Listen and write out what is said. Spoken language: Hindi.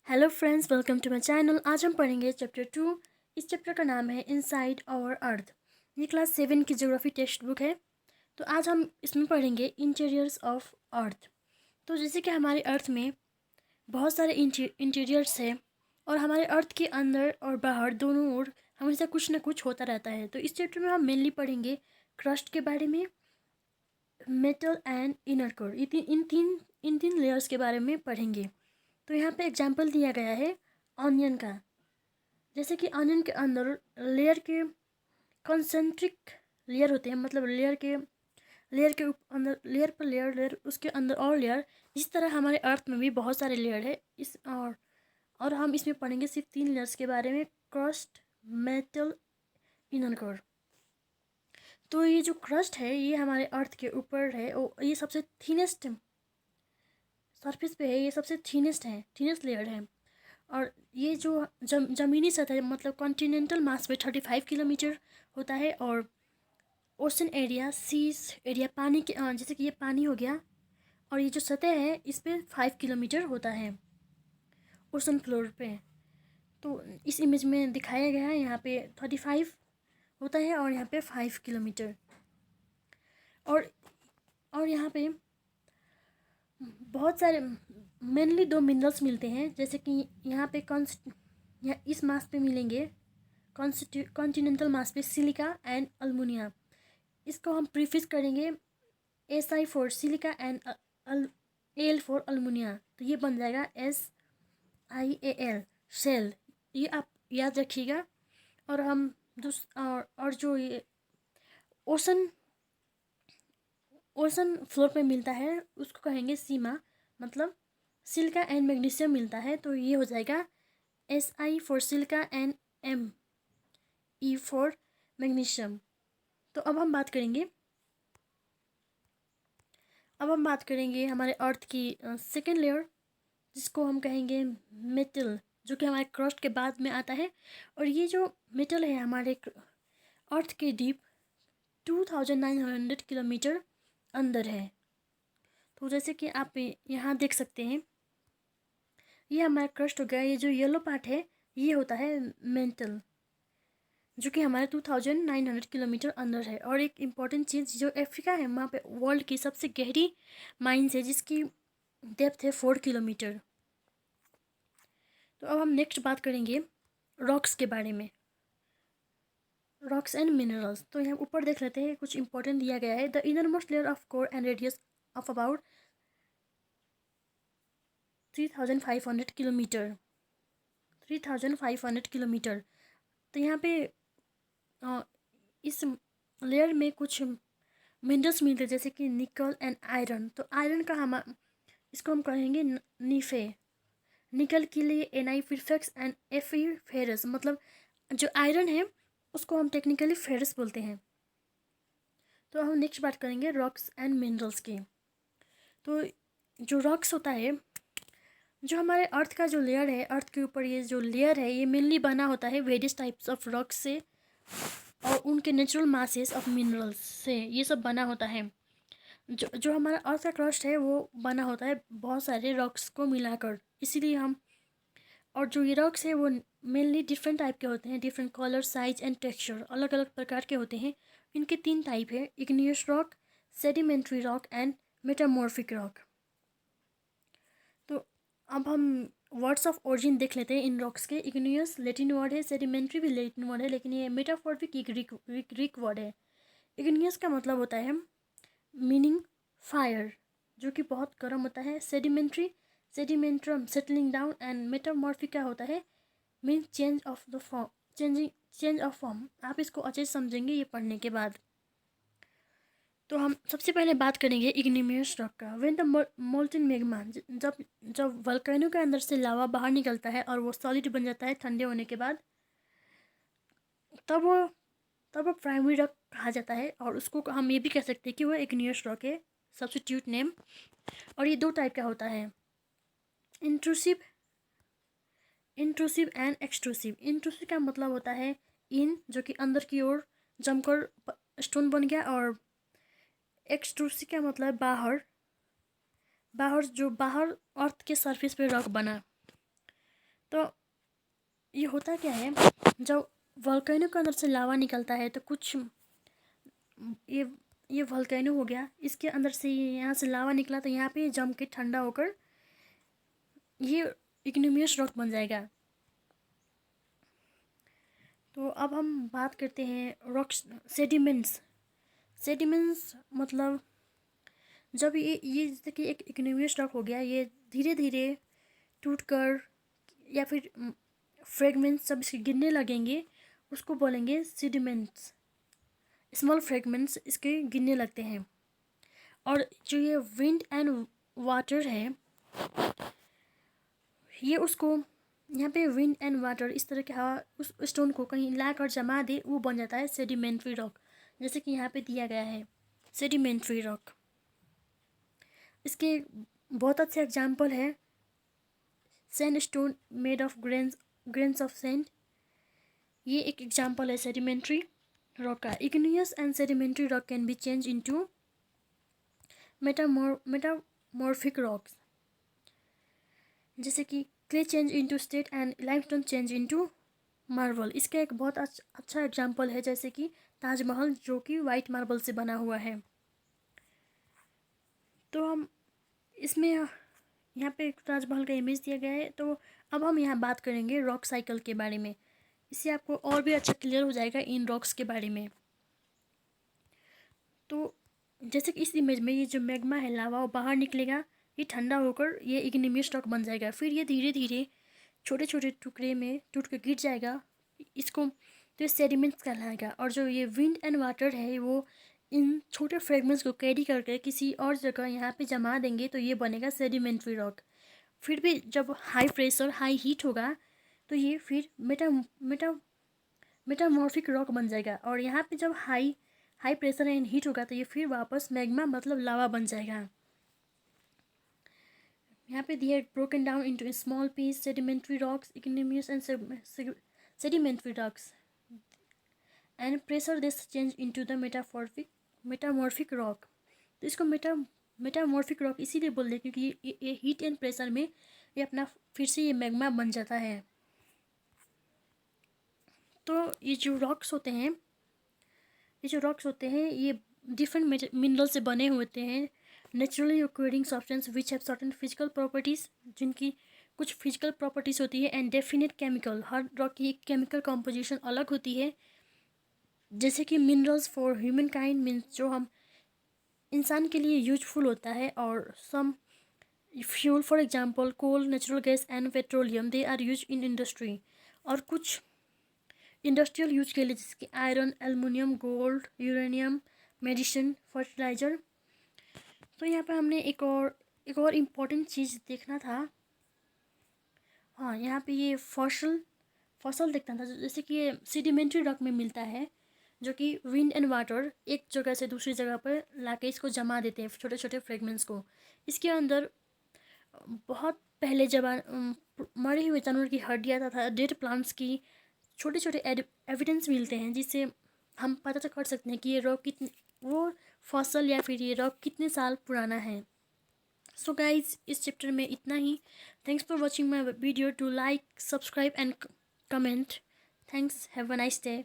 Hello friends, welcome to my channel. आज हम पढ़ेंगे चैप्टर 2। इस चैप्टर का नाम है इनसाइड आवर अर्थ। ये क्लास 7 की ज्योग्राफी टेक्स्ट बुक है। तो आज हम इसमें पढ़ेंगे इंटीरियर्स ऑफ अर्थ। तो जैसे कि हमारे अर्थ में बहुत सारे इंटीरियर्स है और हमारे अर्थ के अंदर और बाहर दोनों ओर हमेशा कुछ ना कुछ होता रहता है। तो इस चैप्टर में हम मेनली पढ़ेंगे क्रस्ट के बारे में, मेटल एंड इनर कोर। इन तीन लेयर्स के बारे में पढ़ेंगे। तो यहाँ पे एग्जाम्पल दिया गया है ऑनियन का। जैसे कि ऑनियन के अंदर लेयर के कॉन्सेंट्रिक लेयर होते हैं, मतलब लेयर के अंदर लेयर पर लेयर उसके अंदर और लेयर। इस तरह हमारे अर्थ में भी बहुत सारे लेयर है। और हम इसमें पढ़ेंगे सिर्फ 3 लेयर्स के बारे में, क्रस्ट, मेटल, इनर कोर। तो ये जो क्रस्ट है ये हमारे अर्थ के ऊपर है और ये सबसे थिनेस्ट सरफेस पे है, ये सबसे थिनेस्ट लेयर है। और ये जो ज़मीनी सतह है, मतलब कॉन्टिनेंटल मास पे 35 किलोमीटर होता है। और ओशन एरिया, सीज एरिया, पानी के जैसे कि ये पानी हो गया, और ये जो सतह है इस पे 5 किलोमीटर होता है ओशन फ्लोर पे। तो इस इमेज में दिखाया गया है, यहाँ पे 35 होता है और यहाँ पे 5 किलोमीटर। और यहाँ पे बहुत सारे मेनली 2 मिनरल्स मिलते हैं, जैसे कि यहाँ पे यहाँ इस मास पे मिलेंगे कॉन्टिनेंटल मास पे सिलिका एंड अल्मुनिया। इसको हम प्रीफिक्स करेंगे SI for silica and AL for alumina. तो ये बन जाएगा SiAl सेल। ये आप याद रखिएगा। और हम और जो ये ओशन फ्लोर पे मिलता है उसको कहेंगे सीमा, मतलब सिलिका एंड मैग्नीशियम मिलता है। तो ये हो जाएगा SI for silica and ME for magnesium. तो अब हम बात करेंगे हमारे अर्थ की सेकेंड लेयर, जिसको हम कहेंगे मेटल, जो कि हमारे क्रस्ट के बाद में आता है। और ये जो मेटल है हमारे अर्थ के डीप 2900 किलोमीटर अंदर है। तो जैसे कि आप यहाँ देख सकते हैं, ये हमारा क्रस्ट हो गया। ये जो येलो पार्ट है ये होता है मेटल, जो कि हमारे 2900 किलोमीटर अंदर है। और एक इम्पॉर्टेंट चीज़, जो अफ्रीका है वहाँ पे वर्ल्ड की सबसे गहरी माइंस है, जिसकी डेप्थ है 4 किलोमीटर। तो अब हम नेक्स्ट बात करेंगे रॉक्स के बारे में, रॉक्स एंड मिनरल्स। तो यहाँ ऊपर देख लेते हैं, कुछ इंपॉर्टेंट दिया गया है। The inner most layer of core and radius of about 3500 kilometre 3500 kilometre. तो यहाँ पे इस लेयर में कुछ मिनरल्स मिलते हैं, जैसे कि निकल एंड आयरन। तो आयरन का इसको हम कहेंगे नीफे। निकल के लिए Na prefix and Fe ferrous, मतलब जो आयरन है उसको हम टेक्निकली फेरस बोलते हैं। तो हम नेक्स्ट बात करेंगे रॉक्स एंड मिनरल्स की। तो जो रॉक्स होता है, जो हमारे अर्थ का जो लेयर है, अर्थ के ऊपर ये जो लेयर है ये मेनली बना होता है वेरियस टाइप्स ऑफ रॉक्स से और उनके नेचुरल मासेस ऑफ मिनरल्स से ये सब बना होता है। जो हमारा अर्थ का क्रस्ट है वो बना होता है बहुत सारे रॉक्स को मिलाकर, इसीलिए हम। और जो ये रॉक्स है वो मेनली डिफरेंट टाइप के होते हैं, different colour, size and texture, अलग अलग प्रकार के होते हैं। इनके 3 टाइप है, igneous rock, sedimentary rock and metamorphic rock. तो अब हम वर्ड्स ऑफ ओरिजिन देख लेते हैं इन रॉक्स के। इग्नियस लैटिन वर्ड है, सेडिमेंट्री भी लैटिन वर्ड है, लेकिन ये मेटामॉर्फिक ग्रीक वर्ड है। इग्नियस का मतलब होता है मीनिंग फायर, जो कि बहुत गर्म होता है। सेडिमेंट्रम सेटलिंग डाउन एंड मेटामॉर्फिका होता है मीन चेंज ऑफ फॉर्म। आप इसको अच्छे से समझेंगे ये पढ़ने के बाद। तो हम सबसे पहले बात करेंगे इग्नियस रॉक का। व्हेन द मोल्टन मैग्मा, जब वल्केनो के अंदर से लावा बाहर निकलता है और वो सॉलिड बन जाता है ठंडे होने के बाद, तब वो प्राइमरी रॉक कहा जाता है। और उसको हम ये भी कह सकते हैं कि वो इग्नियस रॉक है, सब्स्टिट्यूट नेम। और ये 2 टाइप का होता है, इंट्रूसिव एंड एक्सट्रूसिव। इंट्रूसिव का मतलब होता है जो कि अंदर की ओर जमकर स्टोन बन गया, और एक्सट्रूसिव का मतलब बाहर अर्थ के सरफेस पे रॉक बना। तो ये होता क्या है, जब वोल्केनो के अंदर से लावा निकलता है तो कुछ ये ये वोल्केनो हो गया, इसके अंदर से यहाँ से लावा निकला तो यहाँ पे जम के ठंडा होकर ये इग्नियस रॉक बन जाएगा। तो अब हम बात करते हैं रॉक्स सेडिमेंट्स। सेडिमेंट्स मतलब जब ये जैसे कि एक इग्नियस रॉक हो गया, ये धीरे धीरे टूट कर या फिर फ्रेगमेंट्स जब इसके गिरने लगेंगे उसको बोलेंगे सेडिमेंट्स। स्मॉल फ्रेगमेंट्स इसके गिरने लगते हैं। और जो ये विंड एंड वाटर है, ये उसको यहाँ पे विंड एंड वाटर इस तरह के हवा उस स्टोन को कहीं ला कर जमा दे, वो बन जाता है सेडिमेंट्री रॉक, जैसे कि यहाँ पे दिया गया है सेडिमेंट्री रॉक। इसके बहुत अच्छे एग्जाम्पल है sand stone made of grains of sand, ये एक एग्जाम्पल है सेडिमेंट्री रॉक का। Igneous and sedimentary rock can be change into metamorphic rocks, जैसे कि clay change into state and limestone change into marble. इसका एक बहुत अच्छा एग्जाम्पल है जैसे कि ताजमहल, जो कि वाइट मार्बल से बना हुआ है। तो हम इसमें यहाँ पे ताजमहल का इमेज दिया गया है। तो अब हम यहाँ बात करेंगे रॉक साइकिल के बारे में, इससे आपको और भी अच्छा क्लियर हो जाएगा इन रॉक्स के बारे में। तो जैसे कि इस इमेज में ये जो मैग्मा है, लावा, वो बाहर निकलेगा, ये ठंडा होकर ये इग्नियस रॉक बन जाएगा, फिर ये धीरे धीरे छोटे छोटे टुकड़े में टूट कर गिर जाएगा, इसको तो ये सेडिमेंट्स कहलाएगा। और जो ये विंड एंड वाटर है वो इन छोटे फ्रेगमेंट्स को कैरी करके किसी और जगह यहाँ पे जमा देंगे, तो ये बनेगा सेडिमेंट्री रॉक। फिर भी जब हाई प्रेशर हाई हीट होगा तो ये फिर मेटामॉर्फिक रॉक बन जाएगा। और यहाँ पे जब हाई प्रेशर एंड हीट होगा तो ये फिर वापस मैग्मा मतलब लावा बन जाएगा। यहाँ पे दिया broken down into small piece sedimentary rocks, igneous and sedimentary rocks and pressure this change into the metamorphic rock. तो इसको मेटामॉर्फिक रॉक इसीलिए बोलते हैं क्योंकि ये हीट एंड प्रेशर में ये अपना फिर से ये मैग्मा बन जाता है। तो ये जो रॉक्स होते हैं ये डिफरेंट मिनरल से बने होते हैं, naturally occurring substance which have certain physical properties, जिनकी कुछ फिजिकल प्रॉपर्टीज़ होती है, एंड डेफिनेट केमिकल, हर रॉक की केमिकल कॉम्पोजिशन अलग होती है। जैसे कि minerals for human kind means जो हम इंसान के लिए यूजफुल होता है, और some fuel for example coal, natural gas and petroleum, they are use in industry. और कुछ इंडस्ट्रियल यूज के लिए जैसे कि iron, aluminium, gold, uranium, medicine, fertiliser. तो यहाँ पे हमने एक और इम्पॉर्टेंट चीज़ देखना था। हाँ, यहाँ पे ये फॉसल देखना था, जैसे कि ये सेडिमेंट्री रॉक में मिलता है, जो कि विंड एंड वाटर एक जगह से दूसरी जगह पर लाके इसको जमा देते हैं, छोटे छोटे फ्रेगमेंट्स को। इसके अंदर बहुत पहले मरे हुए जानवर की हड्डियाँ तथा डेड प्लांट्स की छोटे छोटे एविडेंस मिलते हैं, जिससे हम पता कर सकते हैं कि ये रॉक वो फॉसल या फिर ये रॉक कितने साल पुराना है। सो गाइज, इस चैप्टर में इतना ही। Thanks for watching my video. To like, subscribe and comment. Thanks, have a nice day.